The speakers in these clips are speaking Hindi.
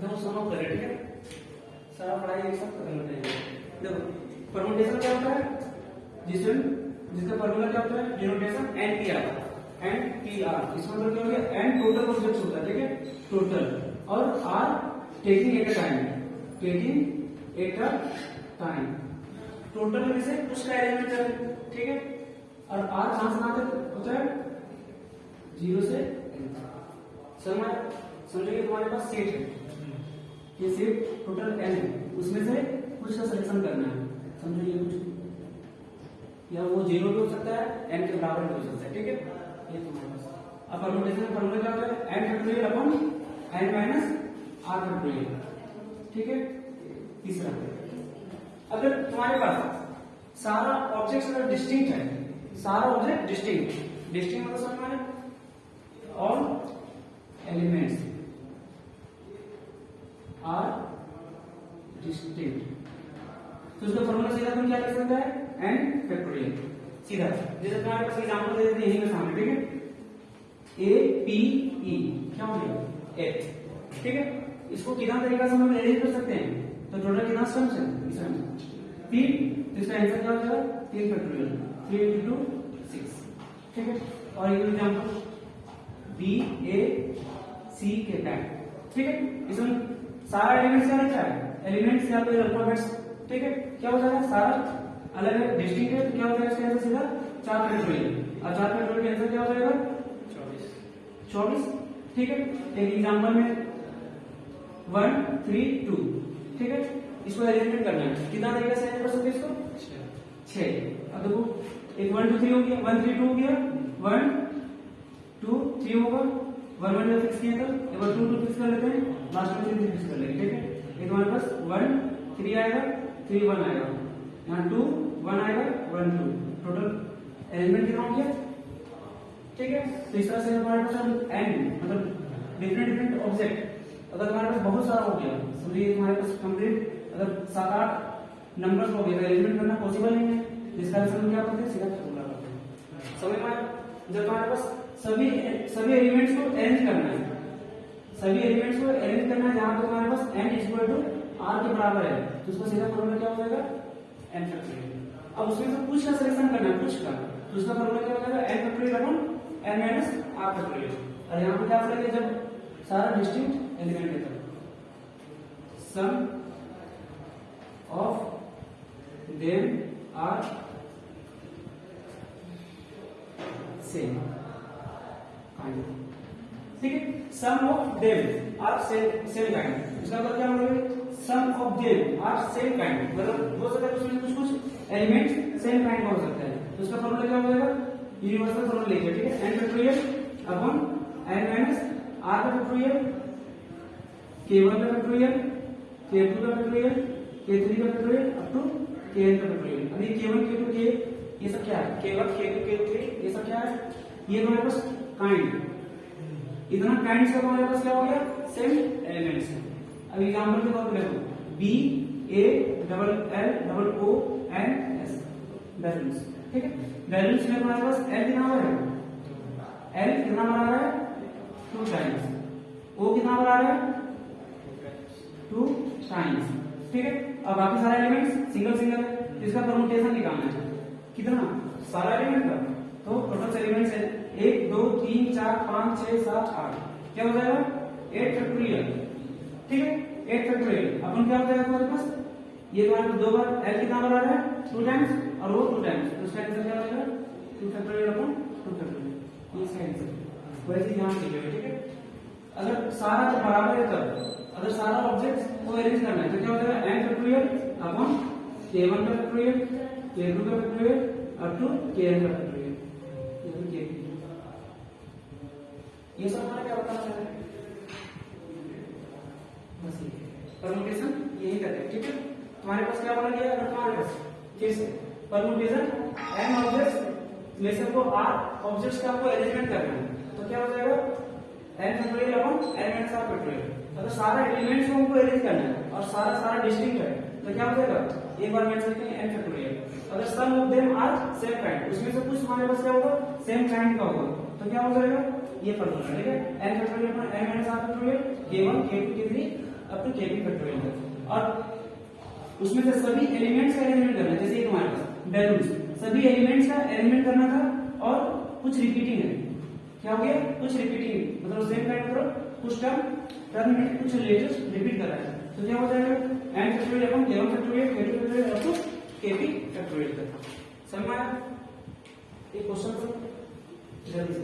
देखो सम ऑफ करें, ठीक है, सारा पढ़ाई एक साथ खत्म करते हैं। देखो परमुटेशन क्या होता है, जिसका फॉर्मूला क्या होता है, डिनोटेशन NPR, NPR इसका मतलब क्या हो गया, N टोटल ऑब्जेक्ट्स होता है, ठीक है, टोटल, और R taking at a time, taking at a time, total में से कुछ का एलिमेंट है, ठीक है, और R कहां से कहां तक होता है, 0 से n। समझो कि तुम्हारे पास सेट है, ये सेट टोटल n है, उसमें से कुछ का सिलेक्शन करना है। समझो ये कुछ, या वो 0 भी हो सकता है, n के बराबर भी हो सकता है, ठीक है, ये तुम्हारे पास। अब परमुटेशन का फॉर्मूला क्या होता है, n factorial upon n minus r factorial, ठीक है। तीसरा, अगर तुम्हारे पास सारा ऑब्जेक्ट अगर डिस्टिंक्ट है, सारा ऑब्जेक्ट डिस्टिंक्ट, डिस्टिंक्ट मतलब समझ में, ऑल एलिमेंट्स आर डिस्टिंक्ट, तो उसका फॉर्मूला सीधा तुम क्या लिख सकते हैं, n फैक्टोरियल सीधा। जैसे तुम्हारे पास एग्जांपल दे देते हैं यहीं पे सामने, ठीक है, A P E क्या हो गया, 8, ठीक है। इसको कितना तरीका से हम अरेंज कर सकते हैं, तो टोटल कितना सम्स है, इसमें 3, तो इसका आंसर क्या हो जाएगा, 3 फैक्टोरियल, 3 into 6, ठीक है। और ये एग्जांपल B A C के टैग, ठीक है, इसमें सारा एलिमेंट्स क्या रहता है, एलिमेंट्स या फिर अल्फाबेट्स, ठीक है, क्या हो जाएगा, सारा अलग अलग डिस्टिंक्ट है, तो क्या हो जाएगा इसका आंसर सीधा 4 फैक्टोरियल, और 4 फैक्टोरियल का आंसर क्या हो जाएगा, 24, ठीक है। एक एग्जांपल में 1 3 2, ठीक है, इसको अरेंजमेंट करना है, कितना तरीके से अरेंज कर सकते हैं इसको, 6। अब देखो एक 1 2 3 हो गया, 1 3 2 हो गया, 1 2 3 होगा, 1 1 जब फिक्स किया था, एक बार 2 2 फिक्स कर लेते हैं, लास्ट में 3 फिक्स कर लेंगे, ठीक है। एक हमारे पास 1 3 आएगा, 3 1 आएगा, यहाँ 2 1 आएगा, 1 2, टोटल अरेंजमेंट कितना हो गया, ठीक है। तो इस तरह से हमारे पास n मतलब डिफरेंट ऑब्जेक्ट, अगर तुम्हारे पास बहुत सारा हो गया, समझिए तुम्हारे पास कंप्लीट अगर 7-8 नंबर्स हो गए, तो अरेंजमेंट करना पॉसिबल नहीं है, जिसका आंसर हम क्या करते हैं, सीधा फॉर्मूला करते हैं। समझ में आया, जब तुम्हारे पास सभी एलिमेंट्स को अरेंज करना है, सभी एलिमेंट्स को अरेंज करना है, जहां पर तुम्हारे पास n इक्वल टू r के बराबर है, तो उसका सीधा फॉर्मूला क्या हो जाएगा, n फैक्टोरियल। अब उसमें से कुछ का सिलेक्शन करना है, कुछ का, तो उसका फॉर्मूला क्या हो जाएगा, n factorial upon n minus r factorial. और यहाँ पे क्या पड़ेगा, जब सारा डिस्टिंक्ट एलिमेंट है, तब some of them are same kind, ठीक है, some of them are same kind, इसका मतलब क्या होगा, some of them are same kind, मतलब हो सकता है उसमें कुछ एलिमेंट सेम काइंड का हो सकता है, तो उसका फॉर्मूला क्या हो जाएगा, यूनिवर्सल फॉर्मूला लिखिए, ठीक है, n factorial upon n minus r का फैक्टोरियल, k1 का फैक्टोरियल, k2 का फैक्टोरियल, k3 का फैक्टोरियल अप टू kn का फैक्टोरियल। अभी k1 k2 k ये सब क्या है, k1 k2 k3 ये सब क्या है, ये हमारे पास काइंड, इतना काइंड का हमारे पास क्या हो गया, सेम एलिमेंट्स है। अब एग्जांपल के तौर पे देखो B A double L double O N S balance, ठीक है, बैलेंस में हमारे पास L कितना आ रहा है, L कितना आ रहा है 2 टाइम्स, O कितना आ रहा है 2 टाइम्स, ठीक है। अब बाकी सारे एलिमेंट्स सिंगल सिंगल है, इसका परमुटेशन निकालना है, कितना, सारा एलिमेंट का, तो टोटल एलिमेंट्स है 1 2 3 4 5 6 7 8, क्या हो जाएगा 8 फैक्टोरियल, ठीक है, 8 फैक्टोरियल अपन क्या हो जाएगा तुम्हारे पास, ये तुम्हारे पास 2 बार L कितना बार आ रहा है 2 टाइम्स, और वो 2 टाइम्स, तो इसका आंसर क्या हो जाएगा 2 फैक्टोरियल अपॉन 2 फैक्टोरियल, ये इसका आंसर। वैसे ध्यान दीजिएगा, ठीक है, अगर सारा जब बराबर है, तब अगर सारा ऑब्जेक्ट को अरेंज करना है, तो क्या हो जाएगा n फैक्टोरियल अपॉन k1 का फैक्टोरियल, k2 का फैक्टोरियल अप टू kn का फैक्टोरियल, ये सब हमारा क्या बताना चाह रहे हैं, बस ये परमुटेशन यही करते हैं, ठीक है। तुम्हारे पास क्या बना गया, अगर तुम्हारे पास फिर से परमुटेशन n ऑब्जेक्ट्स में से को r ऑब्जेक्ट्स का आपको अरेंजमेंट करना है, तो क्या हो जाएगा n factorial upon n minus r factorial. अगर सारा एलिमेंट्स को हमको अरेंज करना है और सारा डिस्टिंक्ट है, तो क्या हो जाएगा, एक बार मेंशन करते हैं n फैक्टोरियल। अगर some of them are same kind, उसमें से कुछ हमारे पास क्या होगा, सेम काइंड का होगा, तो क्या हो जाएगा, ये फॉर्मूला, ठीक है, n factorial upon n minus r factorial, k1 k2 k3 up to KP factorial तक। और उसमें से सभी एलिमेंट्स का अरेंजमेंट करना है, जैसे ये तुम्हारे पास बैलून्स, सभी एलिमेंट्स का अरेंजमेंट करना था और कुछ रिपीटिंग है। क्या हो गया? कुछ रिपीटिंग, मतलब सेम काइंड मतलब कुछ टर्म में कुछ लेटर्स रिपीट कर रहा है, तो क्या हो जाएगा? n factorial upon k1 factorial k2 factorial up to kp factorial तक। समझ में आया? एक क्वेश्चन तो जल्दी से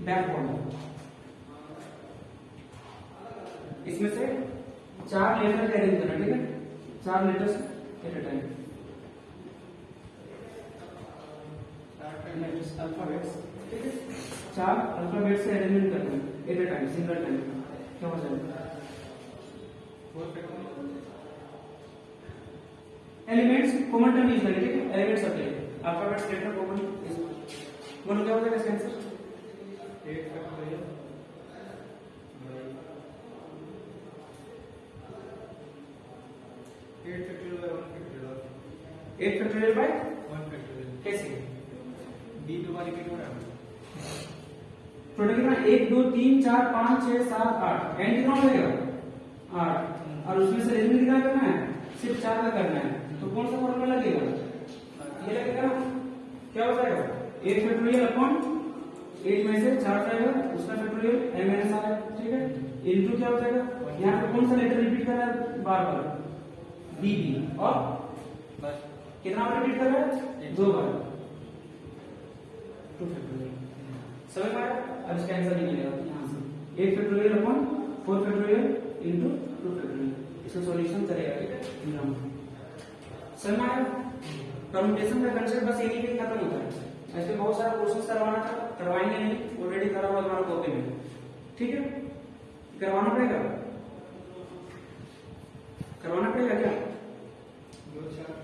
बैक फॉर्म, इसमें से 4 लेटर का अरेंज करना, ठीक है? 4 letters at a time, alphabets, ठीक है? 4 अल्फाबेट्स से अरेंजमेंट करना है at a time, single time. क्या हो जाएगा? एलिमेंट्स कॉमन टर्म यूज करेंगे, ठीक है? एलिमेंट्स सब ले, अल्फाबेट्स लेटर कॉमन बोलो, क्या हो जाएगा इसका answer? 8 factorial 8 factorial by 1 factorial. कैसे? b दो बार रिपीट हो रहा है, टोटल कितना? 1 2 3 4 5 6 7 8, एंड कितना हो जाएगा? 8। और उसमें से अरेंजमेंट कितना करना है? सिर्फ 4 का करना है, तो कौन सा फॉर्मूला लगेगा? ये लगेगा ना? क्या हो जाएगा? 8 फैक्टोरियल अपॉन 8 में से 4 जाएगा, उसका फैक्टोरियल m n आया, ठीक है? इनटू क्या हो जाएगा? यहाँ पे कौन सा लेटर रिपीट कर रहा है बार बार? b b, और बस कितना बार रिपीट कर रहा है? 2 बार, 2 फैक्टोरियल। समझ में आया? अब इसका आंसर निकलेगा यहाँ से 8 factorial upon 4 factorial into 2 factorial. इसका सॉल्यूशन करेगा, ठीक है? एग्जाम समझ में आया? परम्यूटेशन का कंसेप्ट बस यही पे खत्म होता है। ऐसे बहुत सारा क्वेश्चंस करवाना था, करवाएंगे नहीं, ऑलरेडी करा हुआ हमारा कॉपी में, ठीक है? करवाना पड़ेगा, करवाना पड़ेगा क्या? 2 4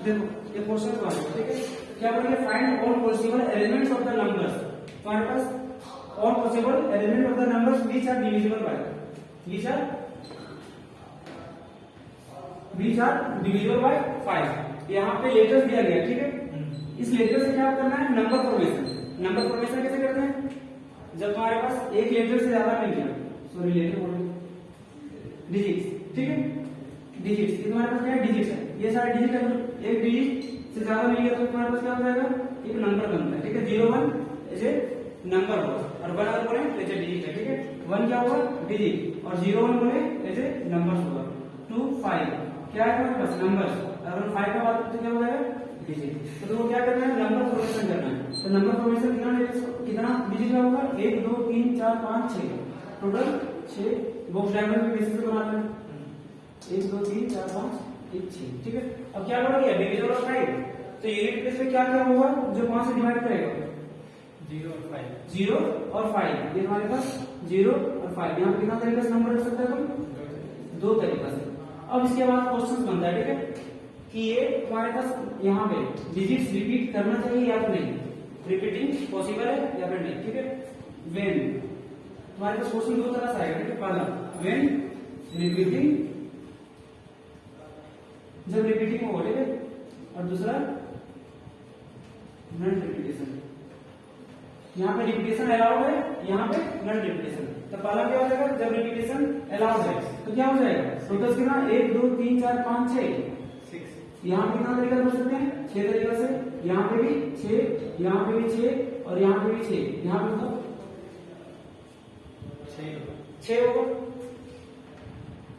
देखो ये क्वेश्चन तो है, ठीक है? क्या बोलेंगे? Find all possible elements of the numbers. तुम्हारे पास all possible element of the numbers which are divisible by, which are divisible by 5। यहाँ पे लेटर्स दिया गया, ठीक है? इस लेटर से क्या करना है? Number formation. नंबर फॉर्मेशन कैसे करते हैं? जब तुम्हारे पास एक लेटर से ज्यादा मिल गया, सॉरी लेटर बोल रहे, डिजिट्स, ठीक है? डिजिट्स, ये तुम्हारे पास क्या है? डिजिट्स है, ये सारे डिजिट है। एक डिजिट से ज्यादा मिल गया तो तुम्हारे पास क्या हो जाएगा? एक नंबर बनता है, ठीक है? 0 1 ऐसे नंबर होगा, और 1 अगर बोले ऐसे डिजिट है, ठीक है? 1 क्या होगा? डिजिट, और 0 1 बोले ऐसे नंबर्स होगा। 2 5 क्या है तुम्हारे पास? नंबर्स। अगर 5 का बात करते क्या हो जाएगा? डिजिट। तो तुमको क्या करना है? नंबर फॉर्मेशन करना है। तो नंबर फॉर्मेशन कितना डिजिट का होगा? 1 2 3 4 5 6, टोटल 6 बॉक्स डायग्राम के बेसिस पे बनाना है। 1 2 3 4 5 1 6, ठीक है? अब क्या करोगे? डिविजन ऑफ 5, तो यूनिट प्लेस पे क्या क्या होगा जो 5 से डिवाइड करेगा? 0 और 5, 0 और 5, ये हमारे पास 0 और 5। यहाँ पे कितना तरीका से नंबर रख सकते हैं तुम? 2 तरीका से। अब इसके बाद क्वेश्चन बनता है, ठीक है? कि ये तुम्हारे पास यहाँ पे डिजिट्स रिपीट करना चाहिए या फिर नहीं, रिपीटिंग पॉसिबल है या फिर नहीं, ठीक है? व्हेन तुम्हारे पास क्वेश्चन 2 तरह से आएगा, ठीक है? पहला व्हेन रिपीटिंग, जब रिपीटिंग हो, ठीक है? और दूसरा नॉन रिपीटेशन। यहाँ पे रिपीटेशन अलाउड है, यहाँ पे नॉन रिपीटेशन। तो पहला क्या हो जाएगा? जब रिपीटेशन अलाउड है तो क्या हो जाएगा? टोटल कितना? 1 2 3 4 5 6 6। यहाँ पे कितना तरीका कर सकते हैं? 6 तरीका से। यहाँ पे भी 6, यहाँ पे भी 6, और यहाँ पे भी 6। यहाँ पे तो 6 होगा।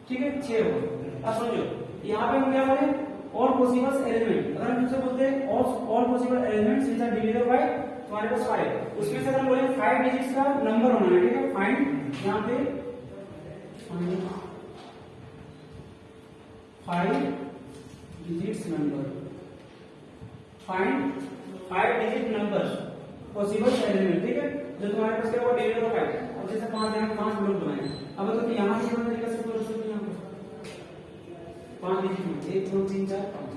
ठीक है 6 होगा। अब समझो यहाँ पे हम क्या बोले ऑल पॉसिबल एलिमेंट, अगर हम तुमसे बोलते हैं all possible elements which are divisible by तुम्हारे पास 5, उसमें से अगर हम बोले 5 डिजिट्स का नंबर होना है, ठीक है फाइंड यहाँ पे 5 digits number, find 5 digit numbers possible element, ठीक है जो तुम्हारे पास क्या होगा डिविडेबल बाय 5। अब जैसे 5 यहाँ 5 ब्लॉक बनाए, अब तो यहाँ से कितना तरीका से कर सकते हैं, यहाँ पे 5 डिजिट 1 2 3 4 5,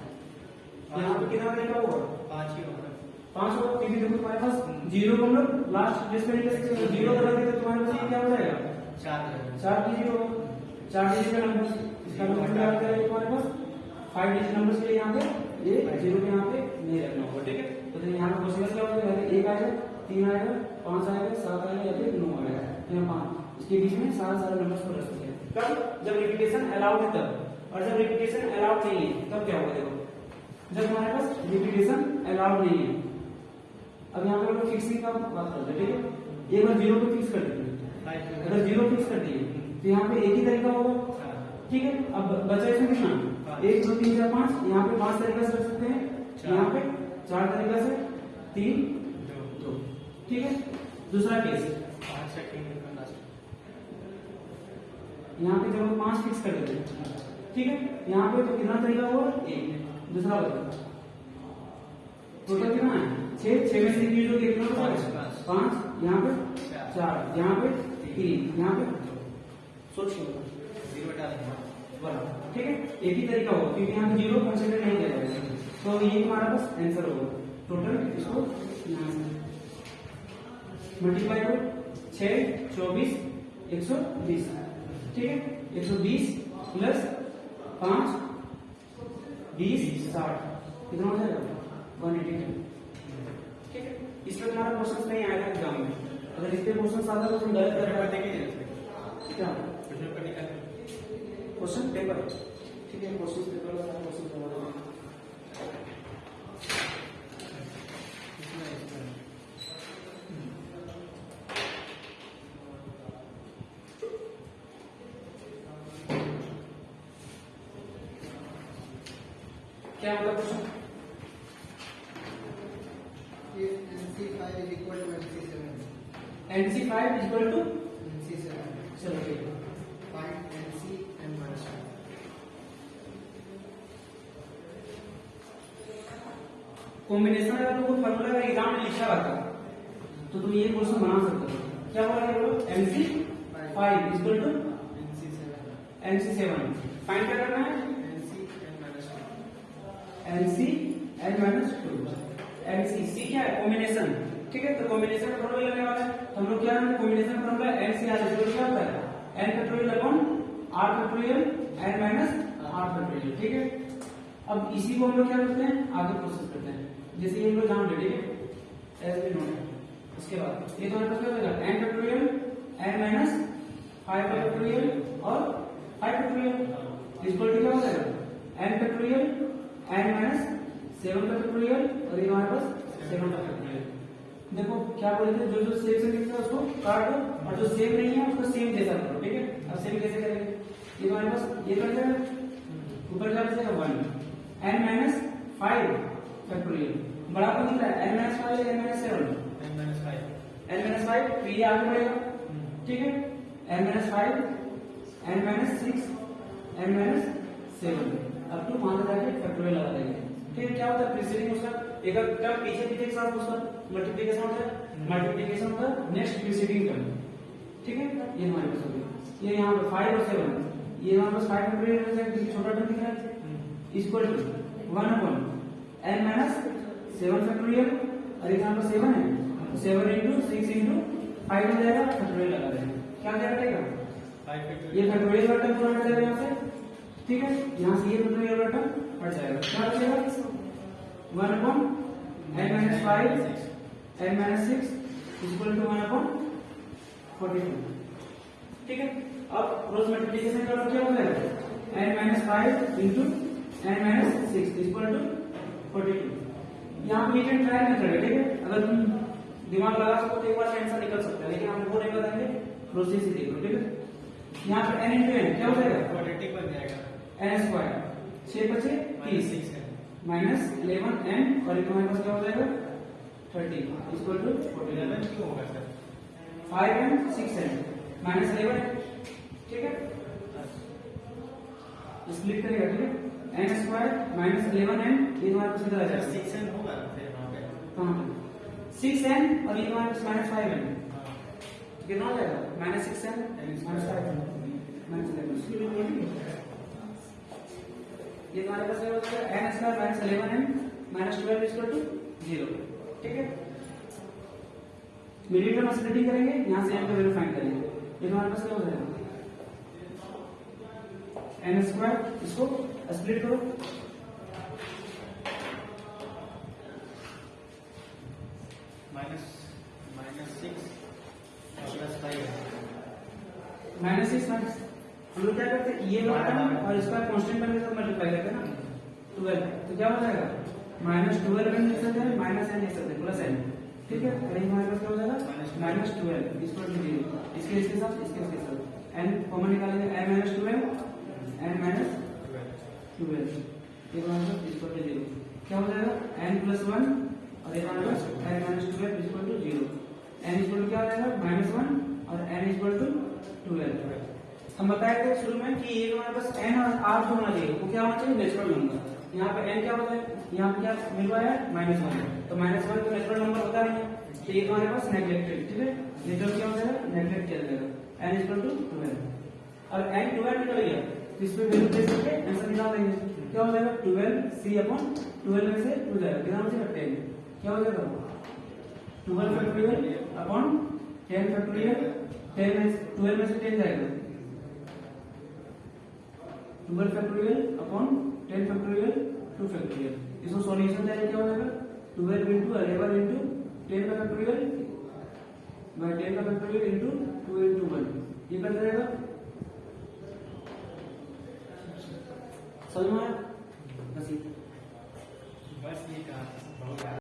यहाँ पे कितना तरीका होगा 5 ही होगा, 5 होगा, क्योंकि देखो तुम्हारे पास 0 को हम लोग लास्ट डिस्प्ले कैसे 0 कर देते तो तुम्हारे पास ये क्या हो जाएगा 4 डिजिट होगा, 4 डिजिट का नंबर, इसका मतलब क्या हो जाएगा तुम्हारे पास 5 डिजिट नंबर्स के लिए यहाँ पे ये 0 के यहाँ पे नहीं रखना होगा, ठीक है। तो यहाँ पे पॉसिबल क्या होगा, 1 आएगा 3 आएगा 5 आएगा 7 आएगा या फिर 9 आएगा, यहाँ 5 इसके बीच में सारे नंबर्स को रख सकते हैं। कब जब रिपीटेशन अलाउड है तब, और जब रिपीटेशन अलाउड नहीं है तब क्या होगा, देखो जब हमारे पास रिपीटेशन अलाउड नहीं है, अब यहाँ पे हम लोग फिक्सिंग का बात करते हैं, ठीक है एक बार 0 पे फिक्स कर देते, अगर 0 फिक्स कर दिए तो यहाँ पे एक ही तरीका होगा, ठीक है। अब बचा इसमें कितना 1 2 3 4 5, यहाँ पे 5 तरीका से रख सकते हैं, यहाँ पे 4 तरीका से 3 2, ठीक है। दूसरा केस यहाँ पे जब हम 5 फिक्स कर देते हैं, ठीक है यहाँ पे तो कितना तरीका हुआ 1, दूसरा बता टोटल कितना है 6 में से यूज हो गया कितना होगा 5, यहाँ पे 4, यहाँ पे 3, यहाँ पे सोचिए 0 डालेंगे, ठीक है एक ही तरीका होगा, क्योंकि यहाँ पे 0 कंसीडर नहीं किया जाएगा, तो ये हमारा पास आंसर होगा। टोटल इसको मल्टीप्लाई करो 6 24 120, ठीक है 120 प्लस 5 20 60 कितना हो जाएगा 180, ठीक है। इस पर तुम्हारा क्वेश्चन नहीं आया था एग्जाम में, अगर इस पे क्वेश्चन आता तो तुम गलत कर पाते क्या क्वेश्चन पेपर, ठीक है क्वेश्चन पेपर वाला क्वेश्चन पेपर क्या होगा question NC5 is equal to NC7, NC5 is equal to NC7, चलो ठीक है find NC and minus 5. Combination अगर तुमको फार्मूला का एग्जाम में लिखा रहता तो तुम ये क्वेश्चन बना सकते हो, क्या बोला ये बोलो NC5 is equal to NC7, find क्या करना है NC and minus 2, NC C क्या है कॉम्बिनेशन, ठीक है तो कॉम्बिनेशन का फॉर्मूला लगने वाला है, तो हम लोग क्या है कॉम्बिनेशन फॉर्मूला NCR क्या होता है n factorial upon r factorial n minus r factorial, ठीक है। अब इसी को हम लोग क्या करते हैं आगे प्रोसेस करते हैं, जैसे ये हम लोग जान लेंगे एज वी नो, उसके बाद ये तो हमारे पास क्या होगा n factorial n minus 5 factorial और 5 फैक्टोरियल इक्वल टू क्या हो जाएगा n फैक्टोरियल n माइनस 7 का फैक्टोरियल और ये हमारे पास 7 का फैक्टोरियल। देखो क्या बोलते हैं जो सेम से दिखता है उसको काट दो और जो सेम नहीं है उसको सेम जैसा करो, ठीक है। अब सेम कैसे करेंगे, ये हमारे पास ये कर जाएगा ऊपर क्या बचेगा 1 n माइनस 5 फैक्टोरियल, बड़ा कौन दिख रहा है n माइनस 5 या n माइनस 7 n माइनस 5, तो ये आगे बढ़ेगा, ठीक है n minus 5 n minus 6 n minus 7 अब तो वहां जाके फैक्टोरियल लगा देंगे, फिर क्या होता है प्रीसीडिंग उसका एक टर्म पीछे पीछे के साथ उसका मल्टीप्लिकेशन होता है, मल्टीप्लिकेशन होता है नेक्स्ट प्रीसीडिंग टर्म, ठीक है ये हमारे पास हो गया। ये यहाँ पे 5 और 7 ये हमारे पास 5 फैक्टोरियल हो जाएगा क्योंकि छोटा टर्म दिख रहा है equal to 1 upon n minus 7 factorial और यहाँ पर 7 है तो 7 into 6 into 5 हो जाएगा, फैक्टोरियल लगा देंगे, क्या क्या कटेगा ये फैक्टोरियल का टर्म पूरा हट जाएगा यहाँ से, ठीक है यहाँ से ये फैक्टोरियल का टर्म हट जाएगा, क्या बचेगा 1 upon n minus 5 n minus 6 equal to 1 upon 42, ठीक है। अब क्रॉस मल्टीप्लिकेशन का क्या हो जाएगा n minus 5 into n minus 6 equal to 42। यहाँ पे नीचे ट्राई मेथड है, ठीक है अगर तुम दिमाग लगा सको तो एक बार आंसर निकल सकता है, लेकिन हम वो नहीं बताएंगे, प्रोसेस ही देख लो, ठीक है। यहाँ पर n इंटू n क्या हो जाएगा? 40 बन जाएगा। n स्क्वायर 6 बचे 30 6 है। माइनस 11n और हमारे पास क्या हो जाएगा 30 इक्वल टू 11 क्यों होगा सर? 5n 6n माइनस 11 ठीक है स्प्लिट करेगा ठीक है n स्क्वायर माइनस 11n ये हमारे पास इधर आ जाएगा 6n होगा फिर वहां पे। कहां पे 6n और ये हमारे पास माइनस 5n कितना हो जाएगा minus 6n minus 5n minus 11 ये हमारे पास क्या हो जाएगा n square minus 11n minus 12 equal to 0 ठीक है मिडिल टर्म स्प्लिटिंग करेंगे यहां से n का वैल्यू फाइंड करेंगे ये हमारे पास क्या हो जाएगा n स्क्वायर इसको स्प्लिट करो -6 प्लस 5 माइनस 6 माइनस हम लोग क्या करते हैं ये वाला टर्म और इसका कांस्टेंट टर्म के साथ मल्टीप्लाई करते हैं ना 12 तो क्या हो जाएगा -12 n लिख सकते हैं माइनस n लिख सकते हैं प्लस n ठीक है और ये हमारे पास क्या हो जाएगा -12 इक्वल टू 0 इसके साथ n कॉमन निकालेंगे n -12 n -12 ये हमारे पास इक्वल टू 0 क्या हो जाएगा n + 1 और ये हमारे पास n -12 equal to 0 n equal to क्या हो जाएगा -1 और n इक्वल टू 12 हम बताए थे शुरू में कि ये हमारे पास n और r जो होना चाहिए वो क्या होना चाहिए नेचुरल नंबर यहाँ पे n क्या होता है यहाँ पे क्या मिल रहा है -1 तो -1 तो नेचुरल नंबर होता नहीं है तो ये हमारे पास नेग्लेक्टेड ठीक है नेचुरल क्या हो जाएगा नेग्लेक्ट किया जाएगा n इक्वल टू 12 और n 12 निकल गया तो इस पे वैल्यू प्लेस करके आंसर निकाल देंगे क्या हो जाएगा 12c/12 में से 2 जाएगा कितना हो जाएगा 10 क्या हो जाएगा 12 फैक्टोरियल अपॉन 10 फैक्टोरियल 10 में 12 में से 10 जाएगा 12 फैक्टोरियल अपॉन 10 फैक्टोरियल 2 फैक्टोरियल इसको सॉल्यूशन देने क्या हो जाएगा 12 into 11 into 10 का फैक्टोरियल बाय 10 का फैक्टोरियल into 2 into 1 ये कर जाएगा समझ में आया बस बस ये कहा